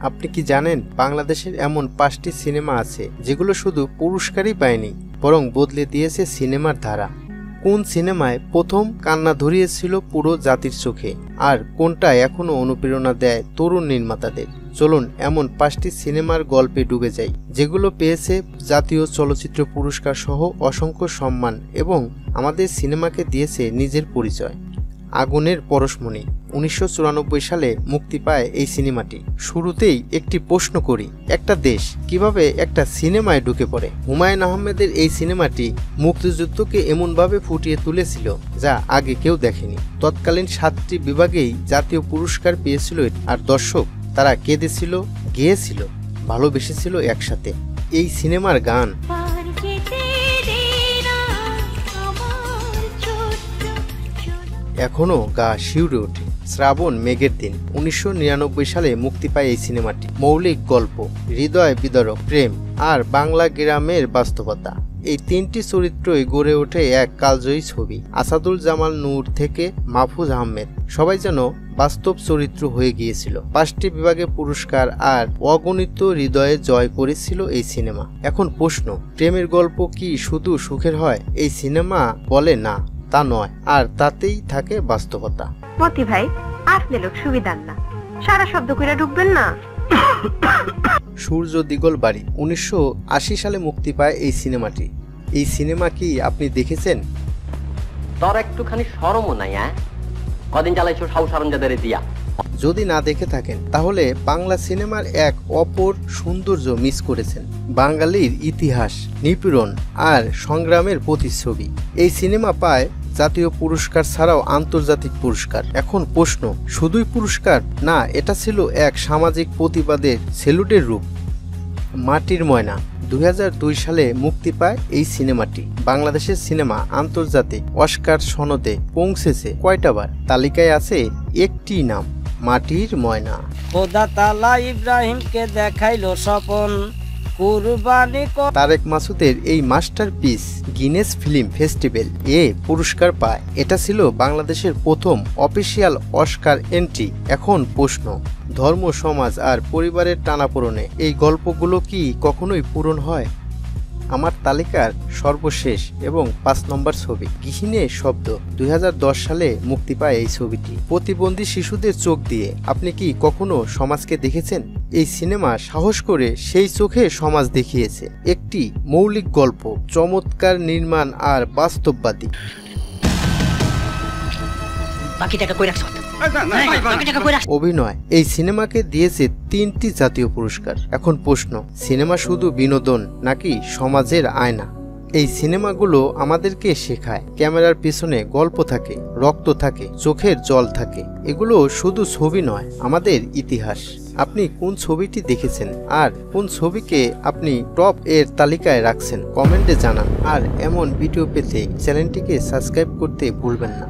আপনি কি জানেন বাংলাদেশের এমন 5টি সিনেমা আছে যেগুলো শুধু পুরস্কারই পায়নি, বরং বদলে দিয়েছে সিনেমার ধারা? কোন সিনেমায় প্রথম কান্না ধরিয়েছিল পুরো জাতির চোখে, আর কোনটা এখনো অনুপ্রেরণা দেয় তরুণ নির্মাতাদের? চলুন এমন 5টি সিনেমার গল্পে ডুবে যাই, যেগুলো পেয়েছে জাতীয় চলচ্চিত্র পুরস্কার সহ অসংখ্য সম্মান এবং আমাদের সিনেমাকে দিয়েছে নিজের পরিচয়। আগুনের পরশমণি 1994 সালে মুক্তি পায় এই সিনেমাটি। শুরুতেই একটি প্রশ্ন করি, একটা দেশ কিভাবে একটা সিনেমায় ঢুকে পড়ে? হুমায়ুন আহমেদের এই সিনেমাটি মুক্তিযুদ্ধকে এমনভাবে ফুটিয়ে তুলেছিল যা আগে কেউ দেখেনি। তৎকালীন 7টি বিভাগেই জাতীয় পুরস্কার পেয়েছিল, আর দর্শক তারা কেঁদেছিল, গেয়েছিল, ভালোবেসেছিল একসাথে। এই সিনেমার গান এখনো গা শিউরে ওঠে। শ্রাবণ মেঘের দিন 1999 সালে মুক্তি পায় এই সিনেমাটি। মৌলিক গল্প, হৃদয় বিদারক প্রেম আর বাংলা গ্রামের বাস্তবতা, এই 3টি চরিত্রই গড়ে ওঠে এক কালজয়ী ছবি। আসাদুল জামাল নূর থেকে মাহফুজ আহমেদ, সবাই যেন বাস্তব চরিত্র হয়ে গিয়েছিল। 5টি বিভাগে পুরস্কার আর অগণিত হৃদয়ে জয় করেছিল এই সিনেমা। এখন প্রশ্ন, প্রেমের গল্প কি শুধু সুখের হয়? এই সিনেমা বলে না, তা নয়, আর তাতেই থাকে বাস্তবতা। মতি ভাই আসলে লোক সুবিধার না, সারা শব্দ কইরা ঢুকবেন না। সূর্য দিগল বাড়ি 1980 সালে মুক্তি পায় এই সিনেমাটি। এই সিনেমা কি আপনি দেখেছেন? তোর একটুখানি শরমও নাই? কদিন চালাইছো সাউ সরঞ্জাদের দিয়া? যদি না দেখে থাকেন তাহলে বাংলা সিনেমার এক অপর সৌন্দর্য মিস করেছেন। বাঙালির ইতিহাস, নিপীড়ন আর সংগ্রামের প্রতিচ্ছবি। এই সিনেমা পায় জাতীয় পুরস্কার ছাড়াও আন্তর্জাতিক পুরস্কার। এখন প্রশ্ন, শুধুই পুরস্কার না, এটা ছিল এক সামাজিক প্রতিবাদের সেলুটের রূপ। মাটির ময়না 2002 সালে মুক্তি পায় এই সিনেমাটি। বাংলাদেশের সিনেমা আন্তর্জাতিক অস্কার সনদে পৌঁছেছে কয়টা বার? তালিকায় আছে একটি নাম, মাটির ময়না। খোদা তাআলা ইব্রাহিমকে দেখাইলো স্বপন, কুরবানি। তারেক মাসুদের এই মাস্টারপিস গিনেস ফিল্ম ফেস্টিভ্যাল এ পুরস্কার পায়। এটা ছিল বাংলাদেশের প্রথম অফিসিয়াল অস্কার এন্ট্রি। এখন প্রশ্ন, ধর্ম, সমাজ আর পরিবারের টানাপোড়েনে এই গল্পগুলো কি কখনোই পূরণ হয়? আমার তালিকার সর্বশেষ এবং 5 নম্বর ছবি গৃহিণীর শব্দ 2010 সালে মুক্তি পায় এই ছবিটি। প্রতিবন্ধী শিশুদের চোখ দিয়ে আপনি কি কখনো সমাজকে দেখেছেন? এই সিনেমা সাহস করে সেই চোখে সমাজ দেখিয়েছে। একটি মৌলিক গল্প, চমৎকার নির্মাণ আর বাস্তববাদী। অভিনয় এই সিনেমাকে দিয়েছে 3টি জাতীয় পুরস্কার। এখন প্রশ্ন, সিনেমা শুধু বিনোদন নাকি সমাজের আয়না? এই সিনেমাগুলো আমাদেরকে শেখায় ক্যামেরার পিছনে গল্প থাকে, রক্ত থাকে, চোখের জল থাকে। এগুলো শুধু ছবি নয়, আমাদের ইতিহাস। আপনি কোন ছবিটি দেখেছেন আর কোন ছবিকে আপনি টপ এর তালিকায় রাখছেন? কমেন্টে জানান। আর এমন ভিডিও পেতে চ্যানেলটিকে সাবস্ক্রাইব করতে ভুলবেন না।